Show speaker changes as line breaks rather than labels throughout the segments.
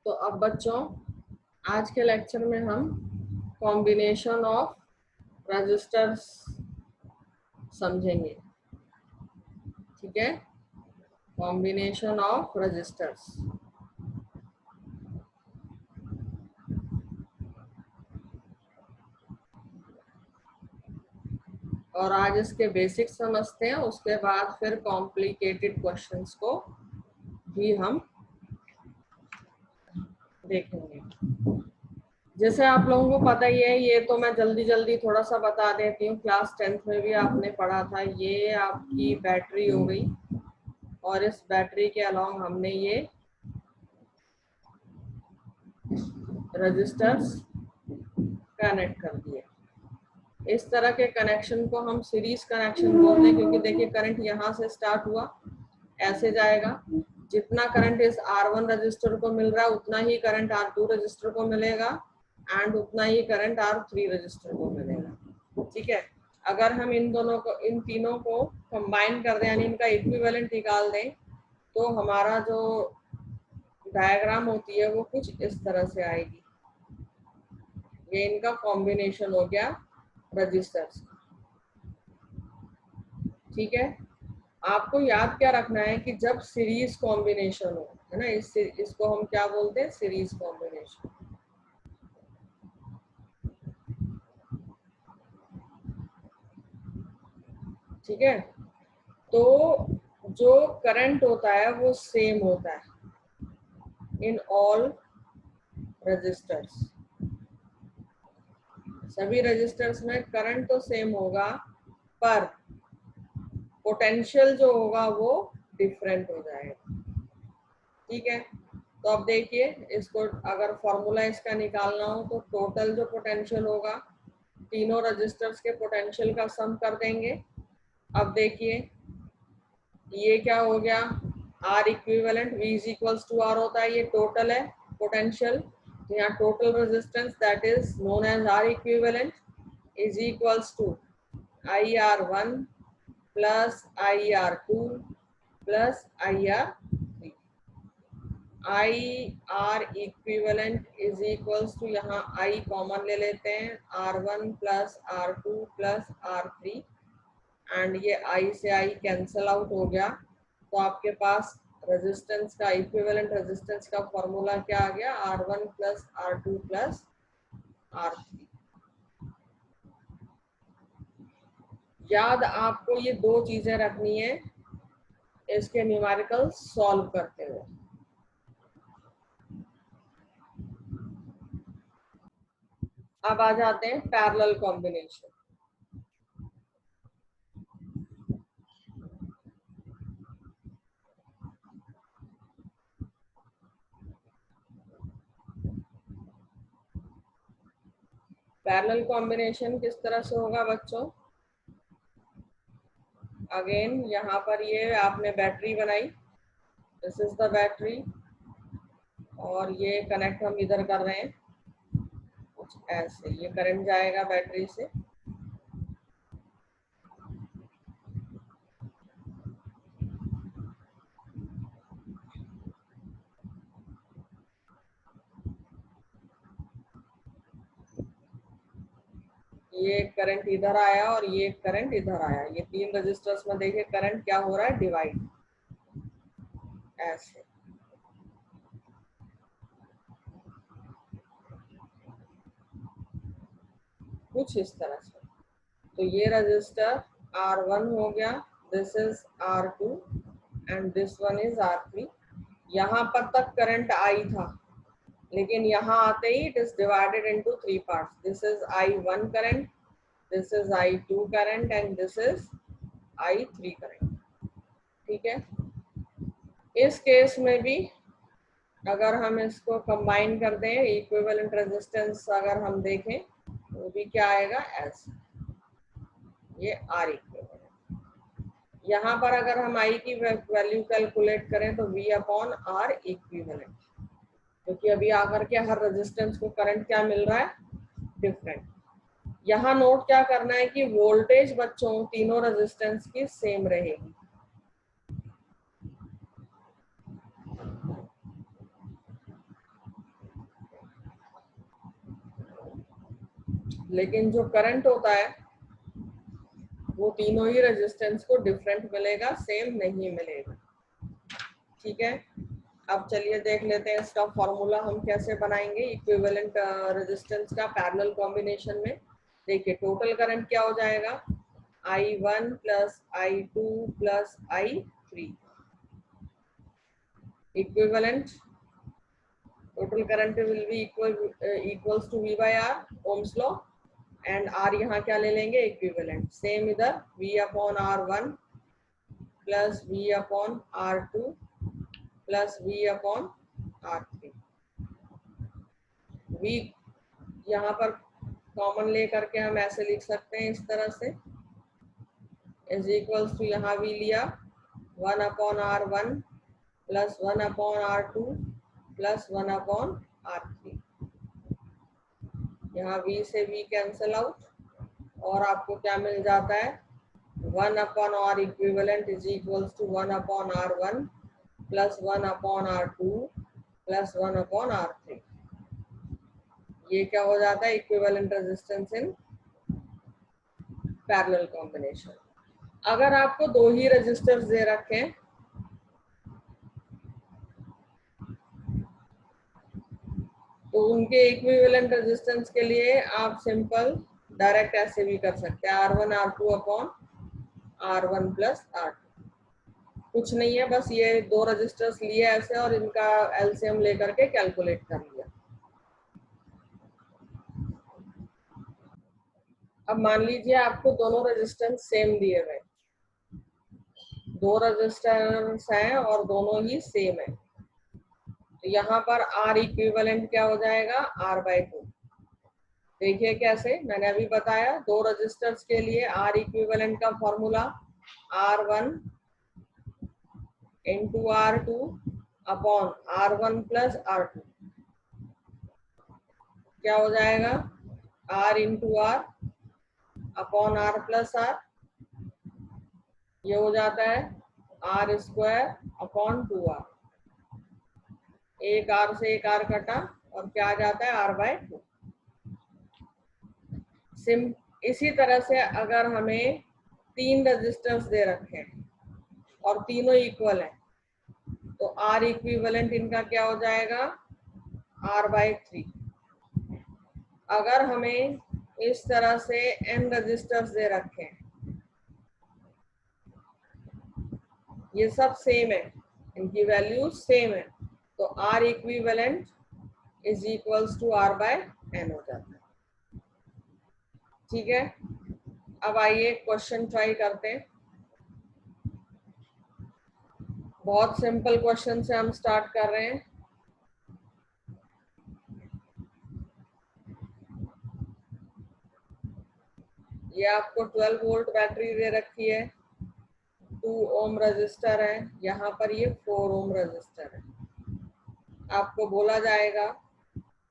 तो अब बच्चों आज के लेक्चर में हम कॉम्बिनेशन ऑफ रजिस्टर्स समझेंगे। ठीक है, कॉम्बिनेशन ऑफ रजिस्टर्स। और आज इसके बेसिक्स समझते हैं, उसके बाद फिर कॉम्प्लिकेटेड क्वेश्चंस को भी हम देखेंगे। जैसे आप लोगों को पता ही है, ये तो मैं जल्दी जल्दी थोड़ा सा बता देती हूँ, क्लास 10th में भी आपने पढ़ा था। ये आपकी बैटरी हो गई और इस बैटरी के अलॉन्ग हमने ये रजिस्टर्स कनेक्ट कर दिए। इस तरह के कनेक्शन को हम सीरीज कनेक्शन बोलते हैं, क्योंकि देखिए करंट यहाँ से स्टार्ट हुआ, ऐसे जाएगा। जितना करंट इस R1 रजिस्टर को मिल रहा है उतना ही करंट R2 रजिस्टर को मिलेगा एंड उतना ही करंट R3 रजिस्टर को मिलेगा। ठीक है, अगर हम इन तीनों को कंबाइन कर दें यानी इनका इक्विवेलेंट निकाल दें तो हमारा जो डायग्राम होती है वो कुछ इस तरह से आएगी। ये इनका कॉम्बिनेशन हो गया रजिस्टर्स। ठीक है, आपको याद क्या रखना है कि जब सीरीज कॉम्बिनेशन हो, है ना, इसको हम क्या बोलते हैं, सीरीज कॉम्बिनेशन। ठीक है, तो जो करंट होता है वो सेम होता है इन ऑल रजिस्टर्स। सभी रजिस्टर्स में करंट तो सेम होगा, पर पोटेंशियल जो होगा वो डिफरेंट हो जाएगा। ठीक है, तो अब देखिए, इसको अगर फॉर्मूला इसका निकालना हो तो टोटल जो पोटेंशियल होगा तीनों रजिस्टर्स के पोटेंशियल का सम कर देंगे। अब देखिए ये क्या हो गया, R equivalent V is equals to R होता है, ये टोटल है पोटेंशियल। तो यहाँ total resistance that is known as R equivalent is equals to IR1 plus IR2 plus IR3। IR equivalent is equals to, यहाँ I कॉमन ले लेते हैं, R1 plus R2 plus R3 and ये I से I cancel out हो गया। तो आपके पास रेजिस्टेंस का इक्विवेलेंट रेजिस्टेंस का फॉर्मूला क्या आ गया, R1 plus R2 plus R3। याद आपको ये दो चीजें रखनी है इसके न्यूमेरिकल सॉल्व करते हुए। अब आ जाते हैं पैरेलल कॉम्बिनेशन। पैरेलल कॉम्बिनेशन किस तरह से होगा बच्चों, अगेन यहाँ पर ये आपने बैटरी बनाई, दिस इज द बैटरी, और ये कनेक्ट हम इधर कर रहे हैं कुछ ऐसे, ये करंट जाएगा बैटरी से। ये करंट इधर आया और ये करंट इधर आया, ये तीन रजिस्टर्स में देखिए करंट क्या हो रहा है, डिवाइड ऐसे। कुछ इस तरह से। तो ये रजिस्टर R1 हो गया, this is R2 and this one is R3। यहाँ पर तक करंट I था, लेकिन यहाँ आते ही it is divided into three parts. This is I1 current, this is I2 current and this is I3 current. ठीक है, इस केस में भी अगर हम इसको कंबाइन कर दें, इक्विवेलेंट रेजिस्टेंस अगर हम देखें तो भी क्या आएगा, ऐसे, ये R इक्विवेलेंट। यहाँ पर अगर हम I की वैल्यू कैलकुलेट करें तो V अपॉन R इक्विवेलेंट, क्योंकि अभी आकर के हर रेजिस्टेंस को करंट क्या मिल रहा है, डिफरेंट। यहाँ नोट क्या करना है कि वोल्टेज बच्चों तीनों रेजिस्टेंस की सेम रहेगी। लेकिन जो करंट होता है वो तीनों ही रेजिस्टेंस को डिफरेंट मिलेगा, सेम नहीं मिलेगा। ठीक है, अब चलिए देख लेते हैं इसका फॉर्मूला हम कैसे बनाएंगे इक्विवेलेंट रेजिस्टेंस का पैरेलल कॉम्बिनेशन में। देखिए टोटल करंट क्या हो जाएगा, I1 plus I2 plus I3 equivalent total current will be equals to V by R, Ohm's law, and R यहाँ क्या ले लेंगे, इक्विवेलेंट। सेम इधर V upon R1 plus V upon R2 plus V upon R3। V यहाँ पर common ले करके हम ऐसे लिख सकते हैं इस तरह से, इज इक्वल्स टू यहाँ V लिया 1 upon R1 plus 1 upon R2 plus 1 upon R3। यहाँ V से V कैंसल आउट और आपको क्या मिल जाता है, 1 upon R equivalent is equals to 1 upon R1 plus 1 upon R2 plus 1 upon R3। ये क्या हो जाता है, equivalent resistance in parallel combination. अगर आपको दो ही रेजिस्टर्स दे रखे हैं तो उनके इक्विवेलेंट रेजिस्टेंस के लिए आप सिंपल डायरेक्ट ऐसे भी कर सकते हैं, R1 R2 upon R1 plus R2। कुछ नहीं है, बस ये दो रेजिस्टर्स लिए ऐसे और इनका एलसीएम लेकर के कैलकुलेट कर लिया। अब मान लीजिए आपको दोनों रेजिस्टेंस सेम दिए हुए, दो रेजिस्टेंस हैं और दोनों ही सेम है, तो यहाँ पर R इक्विवेलेंट क्या हो जाएगा, R/2। देखिए कैसे, मैंने अभी बताया दो रेजिस्टर्स के लिए R इक्विवेलेंट का formula R1 into R2 upon R1 plus R2 क्या हो जाएगा, R into R upon R plus R, ये हो जाता है R स्क्वायर अपॉन 2R। एक R से एक R कटा और क्या आ जाता है, R/2। इसी तरह से अगर हमें तीन रेजिस्टर्स दे रखे हैं और तीनों इक्वल हैं तो R इक्विवेलेंट इनका क्या हो जाएगा, R/3। अगर हमें इस तरह से n रेजिस्टर्स दे रखे हैं, ये सब सेम है, इनकी वैल्यू सेम है, तो R equivalent is equals to R/n हो जाता है। ठीक है, अब आइए क्वेश्चन ट्राई करते हैं। बहुत सिंपल क्वेश्चन से हम स्टार्ट कर रहे हैं। ये आपको 12 वोल्ट बैटरी दे रखी है, 2 ओम रजिस्टर है, यहाँ पर ये 4 ओम रजिस्टर है। आपको बोला जाएगा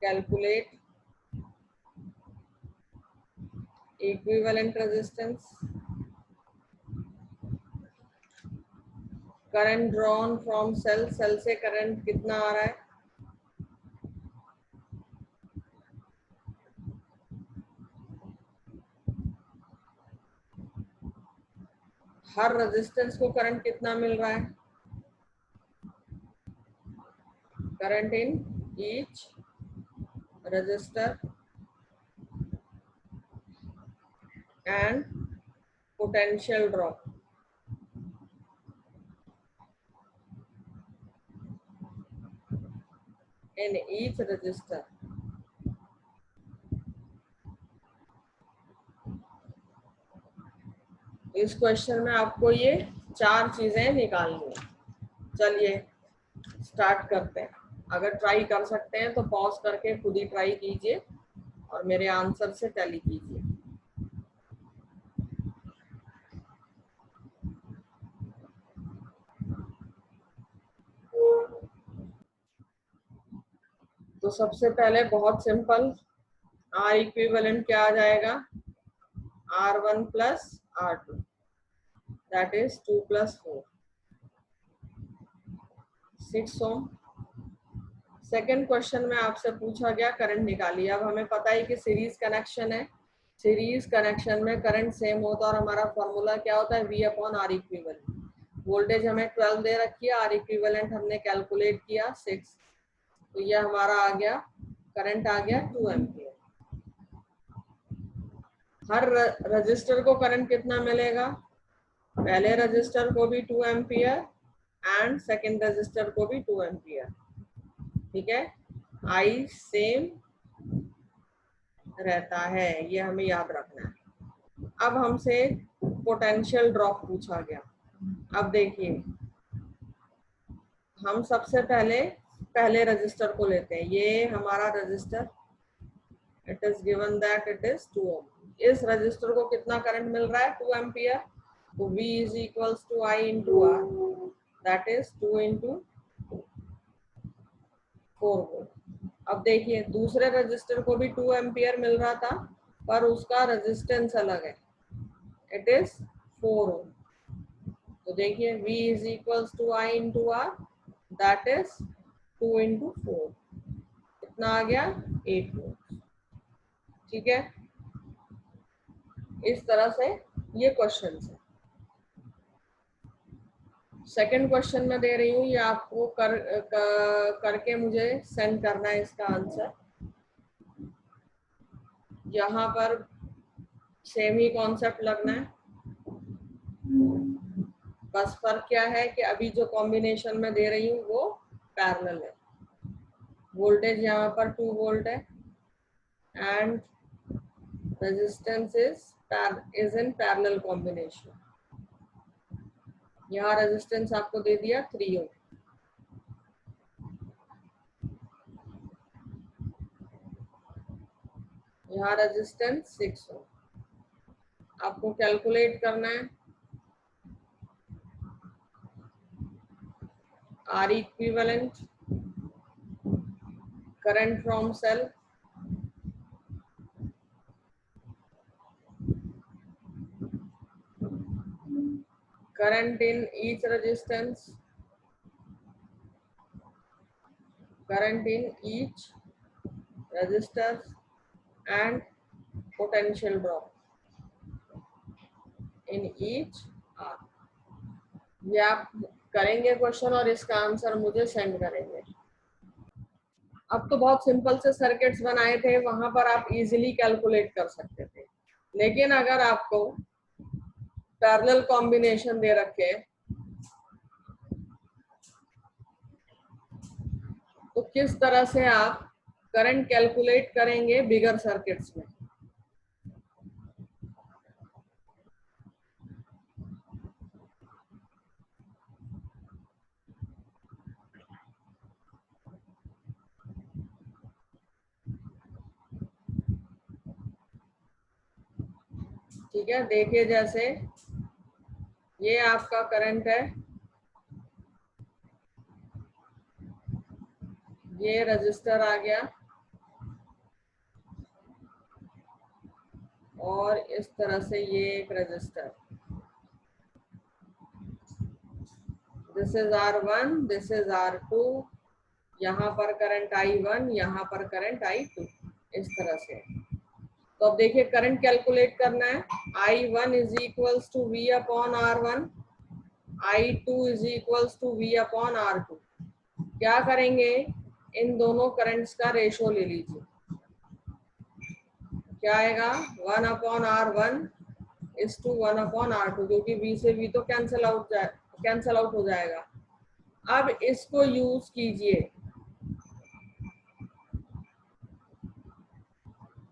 calculate equivalent resistance, current drawn from cell, cell से करंट कितना आ रहा है, हर रेजिस्टेंस को करंट कितना मिल रहा है, current in each resistor and potential drop in each register। इस क्वेश्चन में आपको ये चार चीजें निकालनी है। चलिए स्टार्ट करते हैं। अगर ट्राई कर सकते हैं तो पॉज करके खुद ही ट्राई कीजिए और मेरे आंसर से टैली कीजिए। तो सबसे पहले बहुत सिंपल, R इक्विवेलेंट क्या आ जाएगा, R1 plus R2 that is 2 plus 4 6 ohm. Second question में आपसे पूछा गया करंट निकालिए। अब हमें पता है कि सीरीज कनेक्शन है सीरीज कनेक्शन में करंट सेम होता है और हमारा फॉर्मूला क्या होता है, V upon R equivalent. Voltage हमें 12 दे रखी है, आर इक्विवेलेंट हमने कैलकुलेट किया 6, तो ये हमारा आ गया, करंट आ गया 2 एम्पियर। हर रजिस्टर को करंट कितना मिलेगा, पहले रजिस्टर को भी 2 एम्पियर एंड सेकेंड रजिस्टर को भी 2 एम्पियर। ठीक है, आई सेम रहता है, ये हमें याद रखना है। अब हमसे पोटेंशियल ड्रॉप पूछा गया। अब देखिए, हम सबसे पहले रजिस्टर को लेते हैं। ये हमारा register, it is given that it is 2 ओम। इस रजिस्टर को कितना करंट मिल रहा है, 2 एम्पियर। तो V is equals to I into R, that is 2 into 4 volt. अब देखिए, दूसरे रजिस्टर को भी 2 एम्पियर मिल रहा था, पर उसका रेजिस्टेंस अलग है, इट इज 4 ओम। तो देखिए, V is equals to I into R, that is 2 into 4, कितना आ गया, 8 वोल्ट। ठीक है, इस तरह से ये क्वेश्चन है। सेकंड क्वेश्चन मैं दे रही हूँ, ये आपको करके मुझे सेंड करना है इसका आंसर। यहाँ पर सेम ही कॉन्सेप्ट लगना है, बस फर्क क्या है कि अभी जो कॉम्बिनेशन में दे रही हूँ वो पैरेलल है। वोल्टेज यहाँ पर 2 वोल्ट है and resistance is in parallel combination. यहाँ रेजिस्टेंस आपको दे दिया 3 ओम, यहाँ रेजिस्टेंस 6 ओम। आपको कैलकुलेट करना है R equivalent, current from cell, current in each resistance, current in each resistor and potential drop in each R। ये आप करेंगे क्वेश्चन और इसका आंसर मुझे सेंड करेंगे। अब तो बहुत सिंपल से सर्किट्स बनाए थे, वहां पर आप इजीली कैलकुलेट कर सकते थे, लेकिन अगर आपको पैरेलल कॉम्बिनेशन दे रखे तो किस तरह से आप करंट कैलकुलेट करेंगे बिगर सर्किट्स में। ठीक है, देखिए, जैसे ये आपका करंट है, ये रजिस्टर आ गया और इस तरह से ये एक register, this is R1, this is R2, यहाँ पर करंट I1, यहाँ पर करंट I2, इस तरह से। तो अब देखिए, करंट कैलकुलेट करना है। I1 is equals to V upon R1, I2 is equals to V upon R2। क्या करेंगे, इन दोनों करंट्स का रेशो ले लीजिए। क्या आएगा, 1 upon R1 is to 1 upon R2, क्योंकि V से V तो कैंसल आउट हो जाएगा। अब इसको यूज कीजिए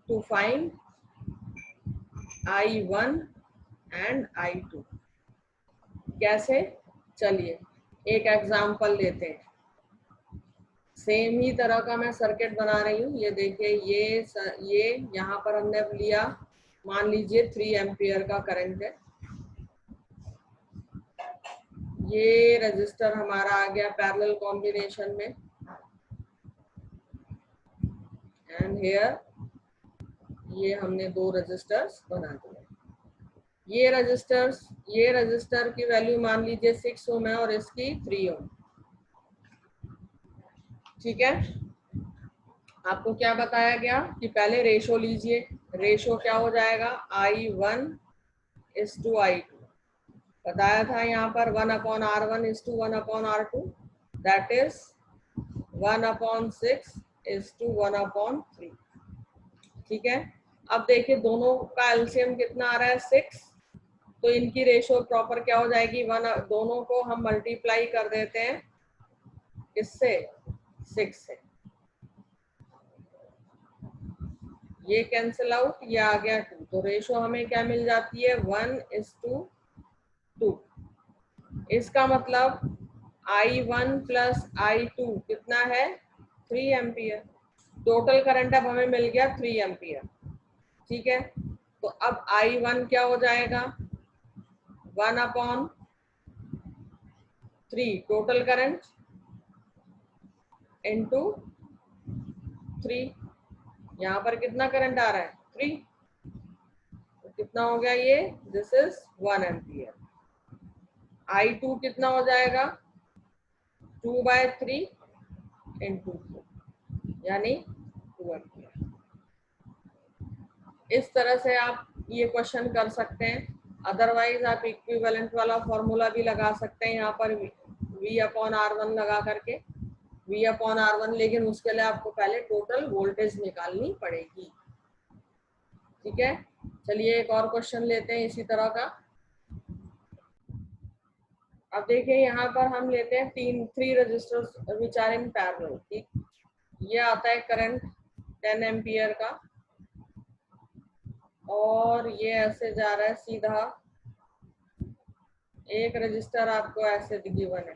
to find I1 and I2। कैसे, चलिए एक एग्जांपल लेते हैं। सेम ही तरह का मैं सर्किट बना रही हूँ। ये देखिए, ये यहाँ पर हमने लिया, मान लीजिए 3 एम्पियर का करंट है। ये रजिस्टर हमारा आ गया पैरेलल कॉम्बिनेशन में एंड हियर ये हमने 2 रजिस्टर्स बना दिए। ये रजिस्टर की वैल्यू मान लीजिए 6 ओम है और इसकी 3 ओम। ठीक है, आपको क्या बताया गया कि पहले रेशो लीजिए, रेशो क्या हो जाएगा, I1:I2। बताया था यहाँ पर 1/R1:1/R2, दैट इज 1/6:1/3। ठीक है। अब देखिए दोनों का एलसीएम कितना आ रहा है, 6। तो इनकी रेशो प्रॉपर क्या हो जाएगी, दोनों को हम मल्टीप्लाई कर देते हैं किससे, 6 से। ये कैंसिल आउट, ये आ गया 2, तो रेशो हमें क्या मिल जाती है, 1:2। इसका मतलब I1 + I2 कितना है, 3 एम्पियर। टोटल करंट अब हमें मिल गया 3 एम्पियर। ठीक है। तो अब I1 क्या हो जाएगा, 1/3 टोटल करंट इंटू 3। यहाँ पर कितना करंट आ रहा है, 3। तो कितना हो गया ये, दिस इज 1 एम्पियर। I2 कितना हो जाएगा, 2/3 इंटू 2, यानी 2 एम्पियर। इस तरह से आप ये क्वेश्चन कर सकते हैं। अदरवाइज आप इक्विवेलेंट वाला फॉर्मूला भी लगा सकते हैं यहाँ पर, V/R1 लगा करके, V/R1, लेकिन उसके लिए आपको पहले टोटल वोल्टेज निकालनी पड़ेगी। ठीक है। चलिए एक और क्वेश्चन लेते हैं इसी तरह का। अब देखिए यहाँ पर हम लेते हैं 3 resistors which are in parallel. ठीक, ये आता है करंट 10 एम्पियर का, और ये ऐसे जा रहा है सीधा। एक रजिस्टर आपको ऐसे गिवन है,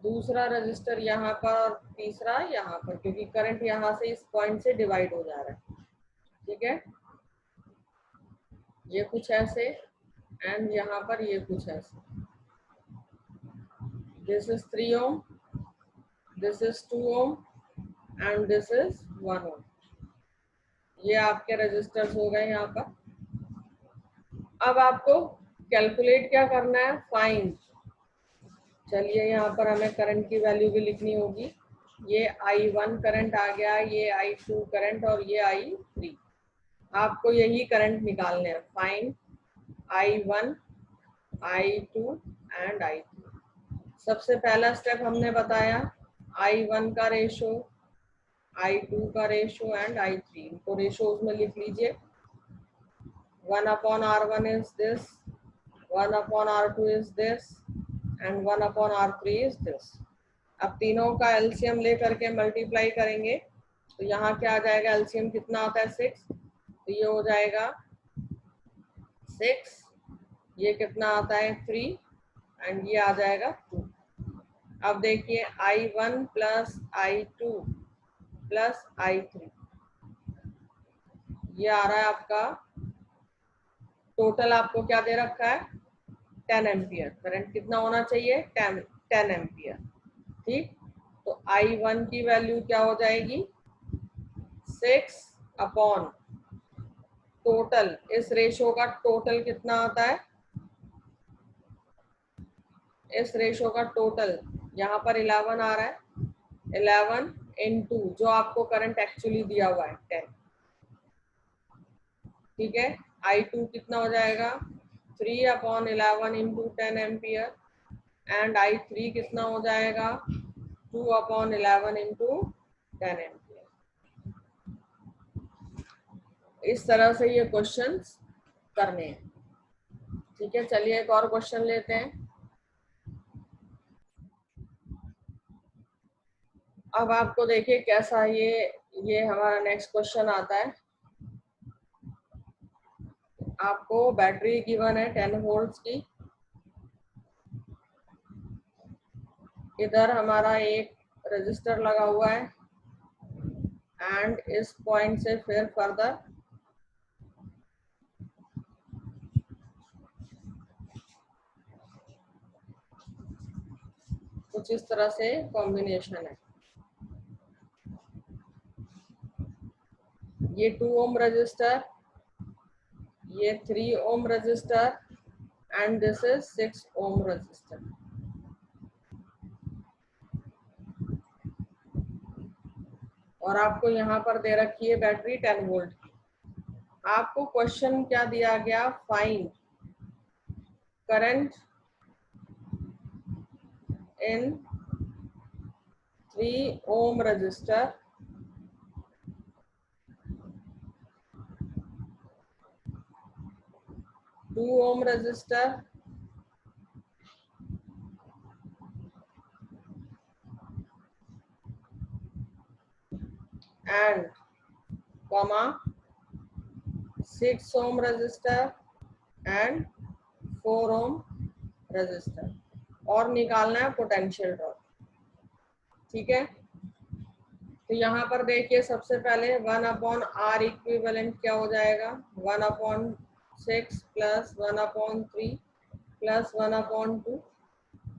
दूसरा रजिस्टर यहाँ पर और तीसरा यहाँ पर, क्योंकि करंट यहाँ से इस पॉइंट से डिवाइड हो जा रहा है। ठीक है, ये कुछ ऐसे एंड यहाँ पर ये कुछ ऐसे। This is 3 ohm, this is 2 ohm and this is 1 ohm. ये आपके रजिस्टर्स हो गए यहाँ पर। अब आपको कैलकुलेट क्या करना है, फाइंड। चलिए यहाँ पर हमें करंट की वैल्यू भी लिखनी होगी। ये I1 करंट आ गया, ये I2 करंट और ये I3। आपको यही करंट निकालने हैं। Find I1, I2 and I3। सबसे पहला स्टेप हमने बताया I1 का रेशो, I2 का रेशो एंड I3। इनको रेशोज में लिख लीजिए। 1/R1 is this, 1/R2 is this and 1/R3 is this। अब तीनों का एलसीएम लेकर के मल्टीप्लाई करेंगे तो यहाँ क्या आ जाएगा, एलसीएम कितना आता है, 6। तो ये हो जाएगा 6, ये कितना आता है, 3 एंड ये आ जाएगा 2। अब देखिए I1 + I2 + I3, ये आ रहा है आपका टोटल। आपको क्या दे रखा है, 10 एम्पियर। करंट कितना होना चाहिए, 10 एम्पियर। ठीक, तो I1 की वैल्यू क्या हो जाएगी, 6 टोटल। इस रेशो का टोटल कितना आता है, इस रेशो का टोटल यहाँ पर 11 आ रहा है, 11 इंटू जो आपको करंट एक्चुअली दिया हुआ है 10। ठीक है, I2 कितना हो जाएगा, 3/11 इंटू 10 एम्पियर एंड I3 कितना हो जाएगा, 2/11 इंटू 10 एम्पियर। इस तरह से ये क्वेश्चंस करने हैं। ठीक है, चलिए एक और क्वेश्चन लेते हैं। अब आपको देखिए कैसा ये हमारा नेक्स्ट क्वेश्चन आता है। आपको बैटरी गिवन है 10 वोल्ट्स की। इधर हमारा एक रजिस्टर लगा हुआ है एंड इस पॉइंट से फिर फर्दर कुछ इस तरह से कॉम्बिनेशन है। ये 2 ओम रजिस्टर, ये 3 ohm resistor and this is 6 ohm resistor. और आपको यहाँ पर दे रखी है बैटरी 10 वोल्ट की। आपको क्वेश्चन क्या दिया गया, find current in 3 ohm resistor two ohm resistor and comma 6 ohm resistor and 4 ohm resistor और निकालना है पोटेंशियल ड्रॉप। ठीक है, तो यहाँ पर देखिए सबसे पहले 1/R इक्विवेलेंट क्या हो जाएगा, 1/6 प्लस 1/3 प्लस 1/2,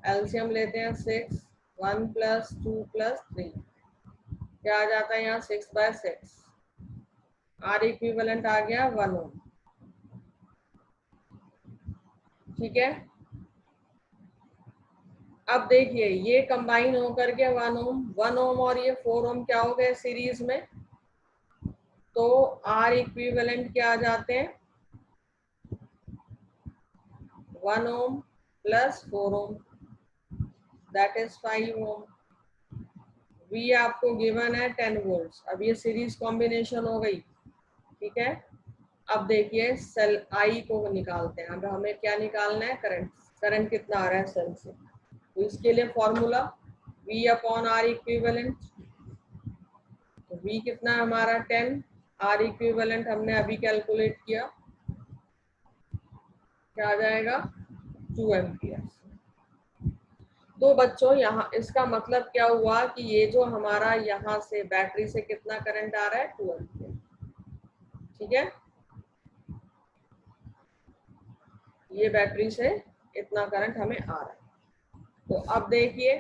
एलसीएम लेते हैं 6, 1 प्लस 2 प्लस 3 क्या आ जाता है यहाँ 6/6, आर इक्विवेलेंट आ गया 1 ओम। ठीक है, अब देखिए ये कंबाइन होकर के 1 ओम और ये 4 ओम क्या हो गए सीरीज में, तो आर इक्विवेलेंट क्या आ जाते हैं 1 ohm plus 4 ohm that is 5 ohm. V आपको गिवन है 10 वोल्ट्स। अब ये सीरीज कॉम्बिनेशन हो गई। ठीक है, अब देखिए सेल आई को निकालते हैं। अब हमें क्या निकालना है, करंट। करंट कितना आ रहा है सेल से, तो इसके लिए formula V upon R equivalent. तो V कितना है हमारा 10, आर इक्विवेलेंट हमने अभी कैलकुलेट किया, क्या आ जाएगा 2 एम्पियर। तो बच्चों यहाँ इसका मतलब क्या हुआ कि ये जो हमारा यहाँ से बैटरी से कितना करंट आ रहा है 2 एम्पियर। ठीक है, ये बैटरी से इतना करंट हमें आ रहा है। तो अब देखिए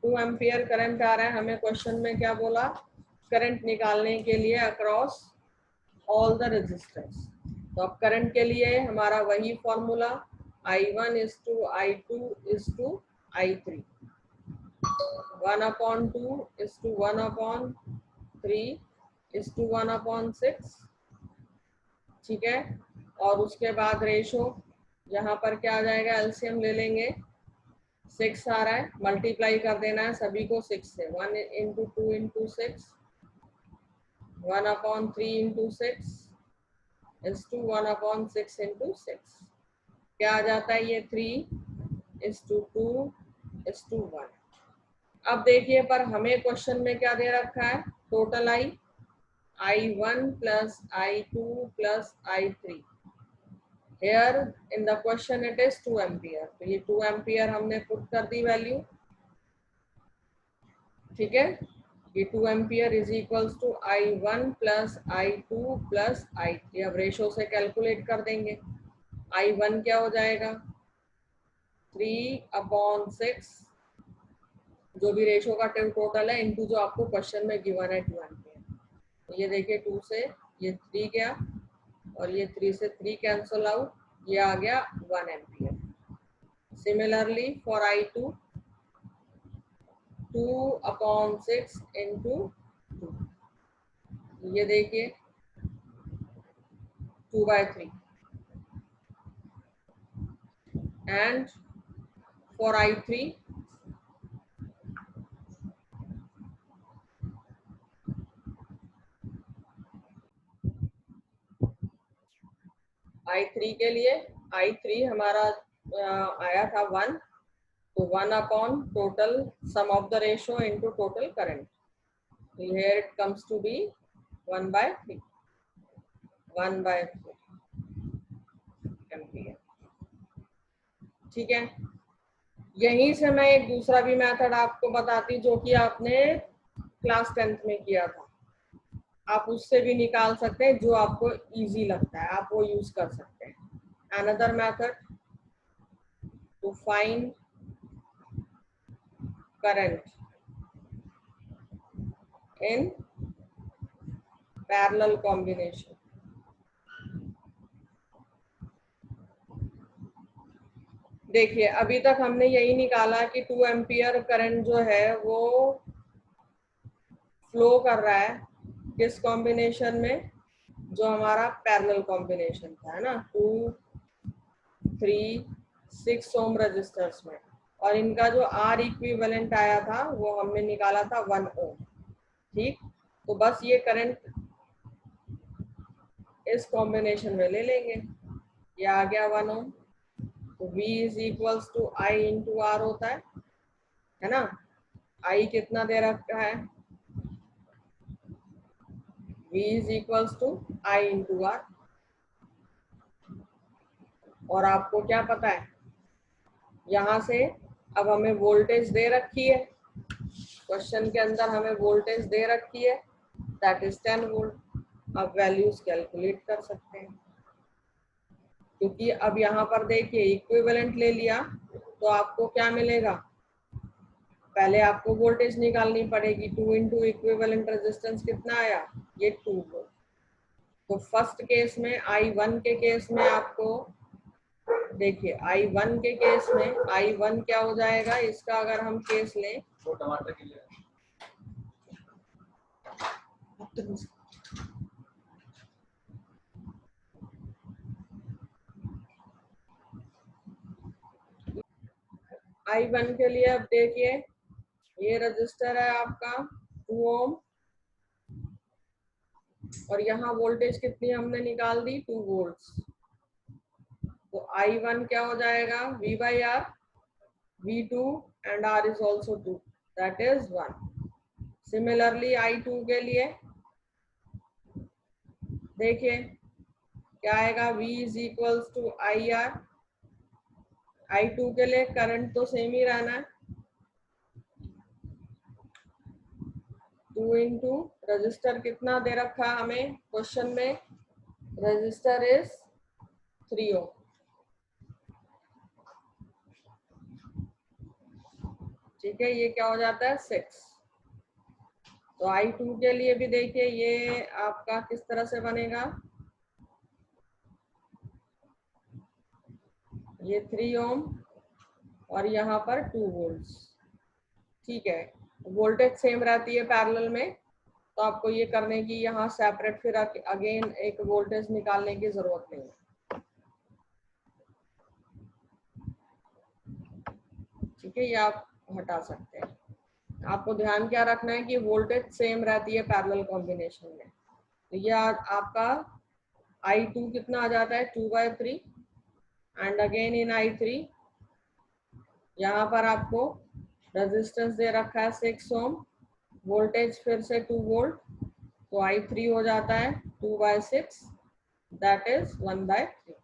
2 एम्पियर करंट आ रहा है, हमें क्वेश्चन में क्या बोला, करंट निकालने के लिए अक्रॉस ऑल द रेजिस्टेंस। तो अब करंट के लिए हमारा वही formula I1 is to I2 is to I3, 1/2 is to 1/3 is to 1/6। ठीक है, और उसके बाद रेशो यहाँ पर क्या आ जाएगा, एलसीएम ले लेंगे, 6 आ रहा है, मल्टीप्लाई कर देना है सभी को 6 से, 1 into 2 into 6, 1/3 into 6 is to 1/6 into 6 क्या आ जाता है, ये 3:2 is to 1। अब देखिए पर हमें क्वेश्चन में क्या दे रखा है, total I1 plus I2 plus I3। Here in the question it is 2 ampere, तो ये 2 एम्पियर हमने पुट कर दी वैल्यू। ठीक है, ये 2 ampere is equals to I1 plus I2 plus I3। अब रेशो से कैलकुलेट कर देंगे, I1 क्या हो जाएगा 3/6, जो भी रेशो का टोटल है, इनटू जो आपको क्वेश्चन में गिवन है 2 एम्पियर। तो ये देखिए 2 से ये 3 गया और ये 3 से 3 कैंसल आउट, ये आ गया 1 ampere. Similarly for I2 2/6 into 2, ये देखिए 2/3 and for I3 के लिए I3 हमारा आया था 1, तो 1 total sum of the ratio into total current, here it comes to be 1/3 ampere. ठीक है, यहीं से मैं एक दूसरा भी मेथड आपको बताती जो कि आपने क्लास 10th में किया था, आप उससे भी निकाल सकते हैं, जो आपको इजी लगता है आप वो यूज कर सकते हैं। Another method to find current in parallel combination. देखिए अभी तक हमने यही निकाला कि 2 एम्पियर करंट जो है वो फ्लो कर रहा है किस कॉम्बिनेशन में, जो हमारा पैरेलल कॉम्बिनेशन था, है ना, 2, 3, 6 ओम रजिस्टर्स में, और इनका जो आर इक्विवेलेंट आया था वो हमने निकाला था 1 ओम। ठीक, तो बस ये करंट इस कॉम्बिनेशन में ले लेंगे, ये आ गया 1 ओम। तो V is equals to I into R होता है ना। I कितना दे रखा है, V is equals to I into R. और आपको क्या पता है, यहाँ से अब हमें वोल्टेज दे रखी है, क्वेश्चन के अंदर हमें वोल्टेज दे रखी है, दैट इज 10 वोल्ट। अब वैल्यूज कैलकुलेट कर सकते हैं, क्योंकि अब यहाँ पर देखिए इक्विवेलेंट ले लिया तो आपको क्या मिलेगा, पहले आपको वोल्टेज निकालनी पड़ेगी। 2 इंटू इक्विवेलेंट रेजिस्टेंस कितना आया, ये 2 वोल्ट। तो फर्स्ट केस में I1 के केस में आपको देखिए, I1 के केस में I1 क्या हो जाएगा, इसका अगर हम केस लें तो टमाटर के लिए I1 के लिए अब देखिए, ये रजिस्टर है आपका 2 ओम, और यहाँ वोल्टेज कितनी हमने निकाल दी, 2 वोल्ट्स। तो I1 क्या हो जाएगा, V by R, V2 and R is also 2, that is 1। Similarly I2 के लिए देखिए क्या आएगा, V is equals to I R. I2 के लिए करंट तो सेम ही रहना है, 2 इंटू रजिस्टर कितना दे रखा हमें क्वेश्चन में, रजिस्टर इज 3 ओम। ठीक है, ये क्या हो जाता है 6। तो I2 के लिए भी देखिए ये आपका किस तरह से बनेगा, ये 3 ओम और यहाँ पर 2 वोल्ट्स। ठीक है, वोल्टेज सेम रहती है पैरेलल में, तो आपको ये करने की यहाँ सेपरेट फिर अगेन एक वोल्टेज निकालने की जरूरत नहीं है। ठीक है, ये आप हटा सकते हैं। आपको ध्यान क्या रखना है कि वोल्टेज सेम रहती है पैरेलल कॉम्बिनेशन में। तो ये आपका I2 कितना आ जाता है, 2/3 एंड अगेन इन I3 यहाँ पर आपको रेजिस्टेंस दे रखा है 6 ओम, वोल्टेज फिर से 2 वोल्ट, तो I3 हो जाता है 2/6, दैट इज 1/3।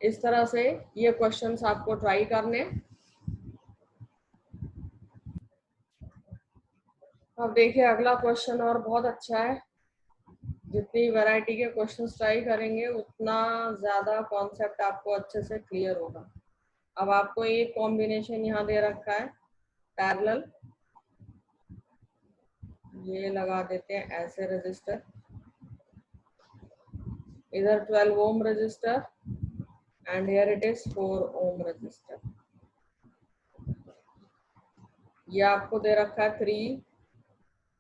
इस तरह से ये क्वेश्चंस आपको ट्राई करने। अब देखिए अगला क्वेश्चन और बहुत अच्छा है, जितनी वैरायटी के क्वेश्चंस ट्राई करेंगे उतना ज़्यादा कॉन्सेप्ट आपको अच्छे से क्लियर होगा। अब आपको एक कॉम्बिनेशन यहाँ दे रखा है पैरेलल, ये लगा देते हैं ऐसे रजिस्टर, इधर 12 ohm resistor and here it is 4 ohm resistor. ये आपको दे रखा है 3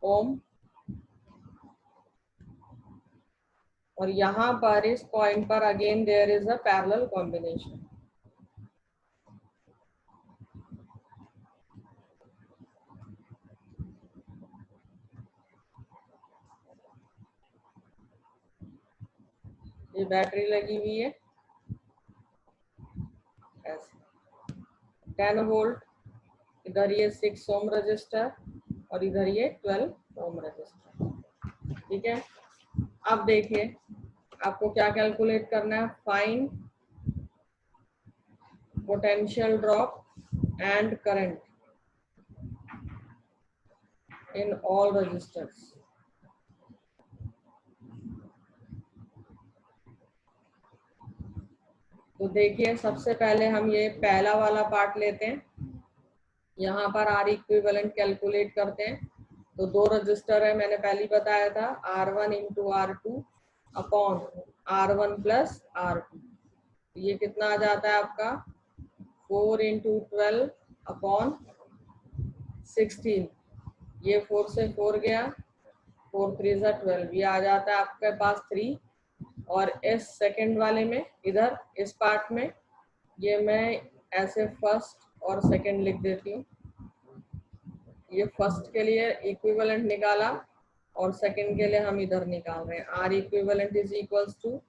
ओम, और यहाँ पर इस पॉइंट पर again there is a parallel combination. ये बैटरी लगी हुई है ऐसे, 10 वोल्ट, इधर ये 6 ओम रजिस्टर और इधर ये 12 ओम रजिस्टर। ठीक है, अब देखिए आपको क्या कैलकुलेट करना है, find potential drop and current in all resistors. तो देखिए सबसे पहले हम ये पहला वाला पार्ट लेते हैं, यहाँ पर आर इक्विवेलेंट कैलकुलेट करते हैं। तो 2 रजिस्टर है, मैंने पहले बताया था, R1 into R2 upon R1 plus R2। ये कितना आ जाता है आपका 4 इंटू 12 अपॉन 16, ये 4 से 4 गया, 4 3 जा 12, ये आ जाता है आपके पास 3। और इस सेकंड वाले में इधर इस पार्ट में ये मैं ऐसे फर्स्ट और सेकंड लिख देती हूँ। ये फर्स्ट के लिए इक्विवेलेंट निकाला और सेकंड के लिए हम इधर निकाल रहे हैं। R equivalent is equals to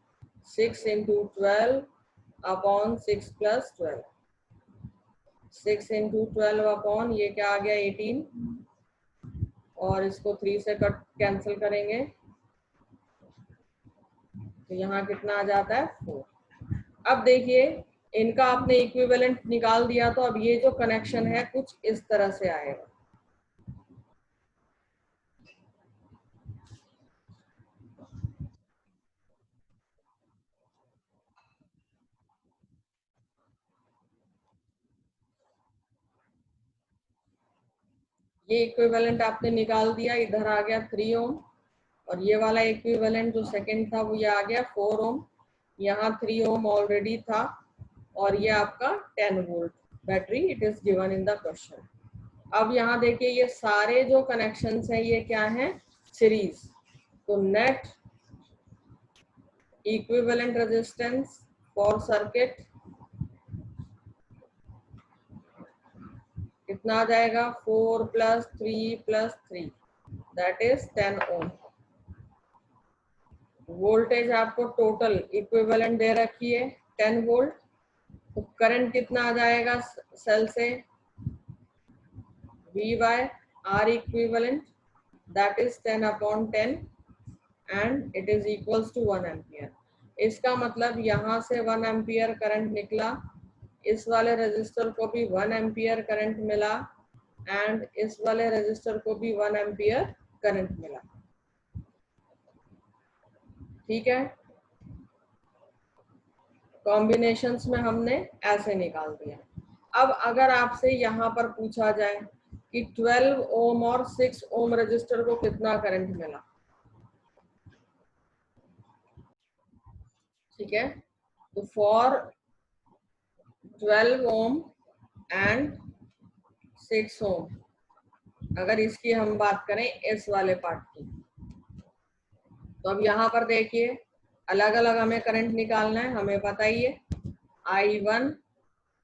6 into 12 upon 6 plus 12। 6 into 12 upon ये क्या आ गया 18, और इसको 3 से कट कैंसिल करेंगे तो यहाँ कितना आ जाता है 4। अब देखिए इनका आपने इक्विवेलेंट निकाल दिया, तो अब ये जो कनेक्शन है कुछ इस तरह से आएगा। ये इक्विवेलेंट आपने निकाल दिया, इधर आ गया 3 ओम, और ये वाला इक्विवेलेंट जो सेकंड था वो ये आ गया 4 ओम। यहाँ 3 ओम ऑलरेडी था, और ये आपका 10 volt battery it is given in the question. अब यहाँ देखिए ये सारे जो कनेक्शंस हैं ये क्या है, सीरीज। तो net equivalent resistance for circuit कितना आ जाएगा, 4 + 3 + 3 दैट इज 10 ओम। वोल्टेज आपको टोटल इक्विवेलेंट दे रखी है 10 वोल्ट। तो करंट कितना आ जाएगा सेल से, V by R equivalent that is 10 upon 10 and it is equals to 1 ampere. इसका मतलब यहाँ से 1 एम्पियर करंट निकला, इस वाले रेजिस्टर को भी 1 एम्पियर करंट मिला, एंड इस वाले रेजिस्टर को भी 1 एम्पियर करंट मिला। ठीक है, कॉम्बिनेशंस में हमने ऐसे निकाल दिया। अब अगर आपसे यहाँ पर पूछा जाए कि 12 ओम और 6 ओम रजिस्टर को कितना करंट मिला, ठीक है, तो फॉर 12 ओम एंड 6 ओम, अगर इसकी हम बात करें इस वाले पार्ट की, तो अब यहाँ पर देखिए अलग अलग हमें करंट निकालना है। हमें पता ही है I1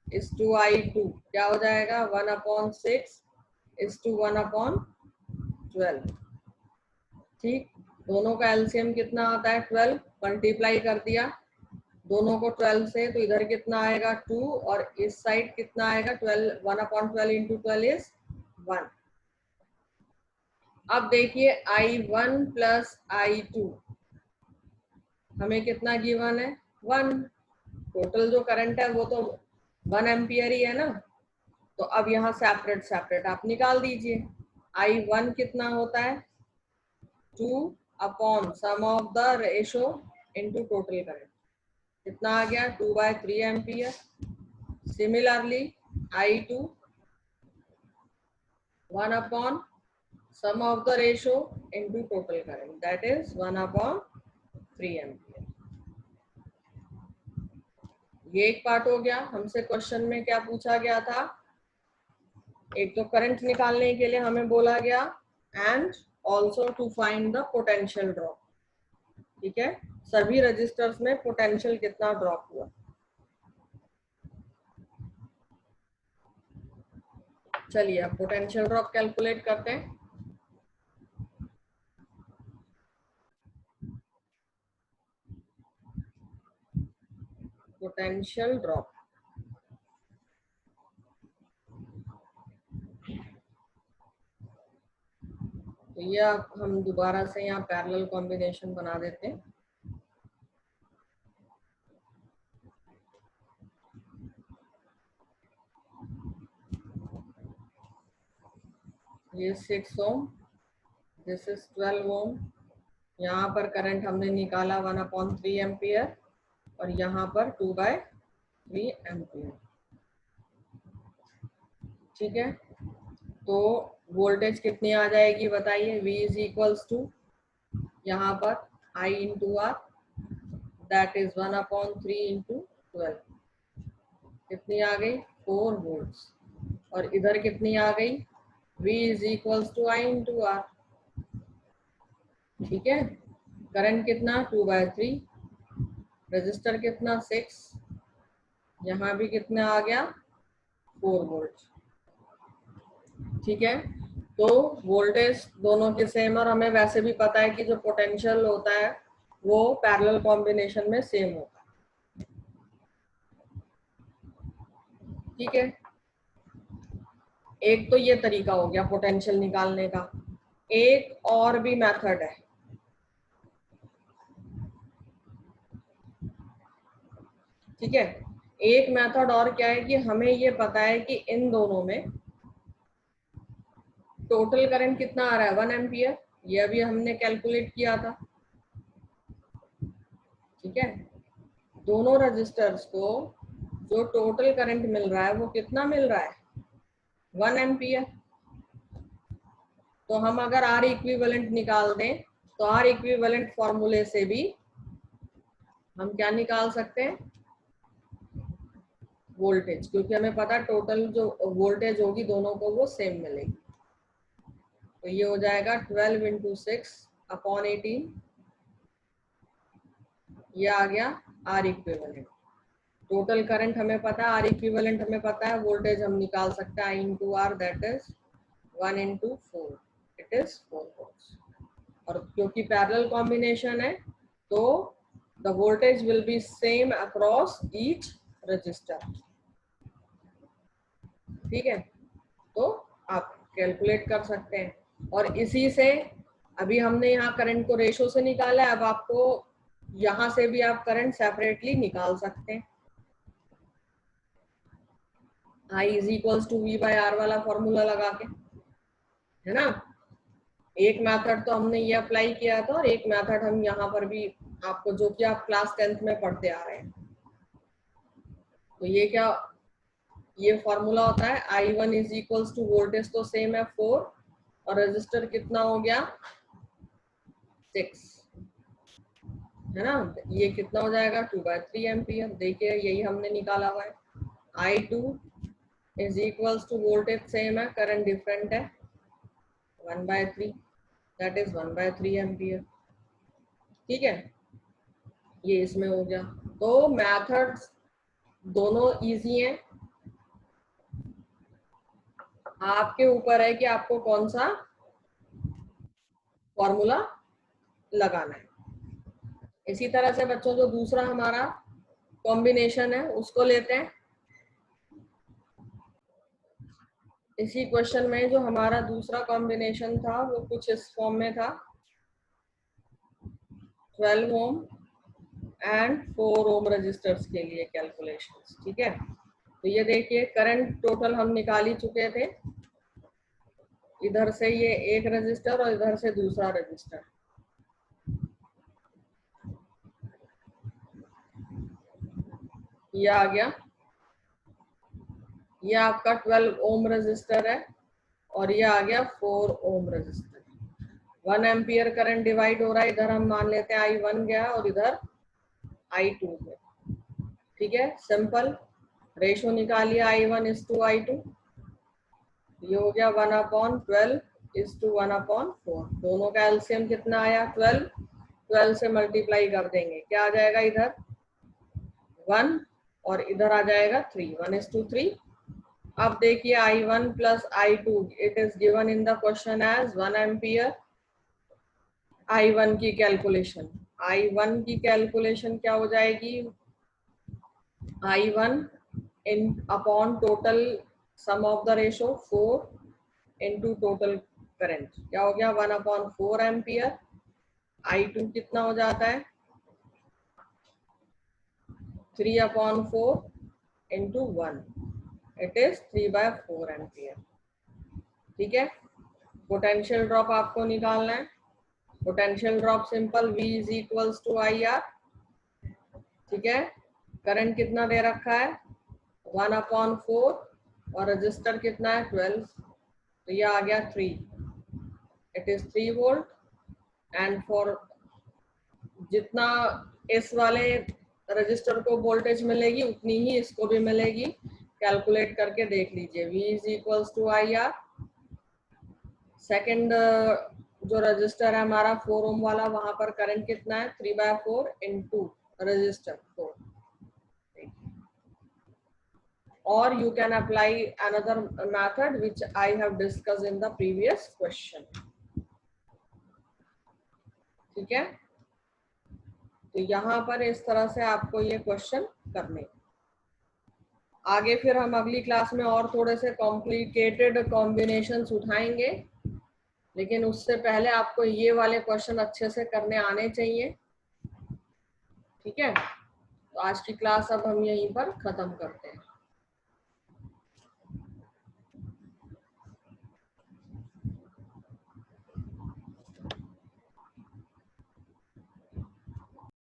is to I2 क्या हो जाएगा, 1/6 is to 1/12। ठीक, दोनों का एलसीएम कितना आता है 12, मल्टीप्लाई कर दिया दोनों को 12 से, तो इधर कितना आएगा 2, और इस साइड कितना आएगा 12, 1/12 इंटू 12 इज 1। अब देखिए I1 + I2 हमें कितना गिवन है 1। टोटल जो करंट है वो तो 1 एम्पियर ही है ना, तो अब यहाँ सेपरेट सेपरेट आप निकाल दीजिए। I1 कितना होता है 2 upon sum of the ratio into total current, कितना आ गया 2/3 ampere. Similarly I2 1 upon sum of the ratio into total current that is 1/3 ampere. ये एक पार्ट हो गया। हमसे क्वेश्चन में क्या पूछा गया था, एक तो करंट निकालने के लिए हमें बोला गया and also to find the potential drop. ठीक है, सभी रजिस्टर्स में पोटेंशियल कितना ड्रॉप हुआ। चलिए अब पोटेंशियल ड्रॉप कैलकुलेट करते हैं। पोटेंशियल ड्रॉप, तो ये हम दोबारा से यहाँ पैरेलल कॉम्बिनेशन बना देते हैं। ये 6 ओम, दिस इज 12 ओम। यहाँ पर करंट हमने निकाला 1/3 एम्पियर, और यहाँ पर 2/3 एम्पियर। ठीक है, तो वोल्टेज कितनी आ जाएगी बताइए, V इज इक्वल्स टू यहाँ पर I into R that is 1/3 into 12, कितनी आ गई 4 वोल्ट्स, और इधर कितनी आ गई V is equals to I into R. ठीक है, करंट कितना 2/3, रजिस्टर कितना 6, यहाँ भी कितना आ गया 4 वोल्ट। ठीक है, तो वोल्टेज दोनों के सेम, और हमें वैसे भी पता है कि जो पोटेंशियल होता है वो पैरेलल कॉम्बिनेशन में सेम होता है। ठीक है, एक तो ये तरीका हो गया पोटेंशियल निकालने का। एक और भी मेथड है, ठीक है, एक मेथड और क्या है कि हमें ये पता है कि इन दोनों में टोटल करंट कितना आ रहा है 1 एम्पियर, ये अभी हमने कैलकुलेट किया था। ठीक है, दोनों रजिस्टर्स को जो टोटल करंट मिल रहा है वो कितना मिल रहा है 1 एम्पियर। तो हम अगर आर इक्विवेलेंट निकाल दें तो आर इक्विवेलेंट फॉर्मूले से भी हम क्या निकाल सकते हैं वोल्टेज, क्योंकि हमें पता है टोटल जो वोल्टेज होगी दोनों को वो सेम मिलेगी। तो ये हो जाएगा 12 इंटू 6/18, ये आ गया आर इक्विवेलेंट। टोटल करंट हमें पता है, आर इक्विवेलेंट हमें पता है, वोल्टेज हम निकाल सकते हैं I into R, that is 1 into 4, it is 4 volts. और क्योंकि पैरेलल कॉम्बिनेशन है तो the voltage will be same across each resistor. ठीक है, तो आप कैलकुलेट कर सकते हैं, और इसी से अभी हमने यहाँ करंट को रेशो से निकाला है, अब आपको यहाँ से भी आप करंट सेपरेटली निकाल सकते हैं। I is equals to V by R वाला फॉर्मूला लगा के, है ना। एक मेथड तो हमने ये अप्लाई किया था, और एक मेथड हम यहाँ पर भी आपको, जो कि आप क्लास 10th में पढ़ते आ रहे हैं। तो ये क्या, ये फॉर्मूला होता है I1 is equals to, voltage तो सेम है 4, और रजिस्टर कितना हो गया 6, है ना। ये कितना हो जाएगा 2/3 एम्पियर। देखिए यही हमने निकाला हुआ है। I2 is equals to, voltage same है, करंट डिफरेंट है 1/3, दैट इज 1/3 एम्पियर। ठीक है, ये इसमें हो गया। तो मेथड्स दोनों इजी हैं, आपके ऊपर है कि आपको कौन सा फॉर्मूला लगाना है। इसी तरह से बच्चों जो दूसरा हमारा कॉम्बिनेशन है उसको लेते हैं। इसी क्वेश्चन में जो हमारा दूसरा कॉम्बिनेशन था वो कुछ इस फॉर्म में था, 12 ओम एंड 4 ओम रजिस्टर्स के लिए कैलकुलेशंस। ठीक है, तो ये देखिए करंट टोटल हम निकाल ही चुके थे, इधर से ये एक रजिस्टर और इधर से दूसरा रजिस्टर। ये आ गया, ये आपका 12 ओम रजिस्टर है, और ये आ गया 4 ohm register. 1 ampere current divide हो रहा है, इधर हम मान लेते हैं I1 गया और इधर I2 गया। ठीक है, सिंपल रेशो निकालिए I1 इज टू I2, ये हो गया 1/12 इज टू 1/4। दोनों का एलसीएम कितना आया 12, 12 से मल्टीप्लाई कर देंगे, क्या आ जाएगा इधर 1 और इधर आ जाएगा 3, 1:3। अब देखिए I1 plus I2, it is given in the question as 1 ampere. I1 की कैलकुलेशन, I1 की कैलकुलेशन क्या हो जाएगी, I1 in upon total sum of the ratio 4 into total current, क्या हो गया 1/4 एम्पियर। I2 कितना हो जाता है 3/4 इंटू 1, इट इज 3/4 एम्पियर। ठीक है, पोटेंशियल ड्रॉप आपको निकालना है। Potential drop simple, V is equals to IR। ठीक है, करंट कितना दे रखा है 1/4, और रजिस्टर कितना है 12, तो ये आ गया 3, it is 3 volt. And for जितना इस वाले रजिस्टर को वोल्टेज मिलेगी उतनी ही इसको भी मिलेगी, कैलकुलेट करके देख लीजिए। V is equals to IR, second जो रजिस्टर है हमारा 4 ओम वाला, वहां पर करंट कितना है 3/4 into register 4. Or you can apply another method which I have discussed in the previous question. ठीक है, तो यहाँ पर इस तरह से आपको ये क्वेश्चन करने. आगे फिर हम अगली क्लास में और थोड़े से कॉम्प्लिकेटेड कॉम्बिनेशंस उठाएंगे, लेकिन उससे पहले आपको ये वाले क्वेश्चन अच्छे से करने आने चाहिए. ठीक है, तो आज की क्लास अब हम यहीं पर खत्म करते हैं.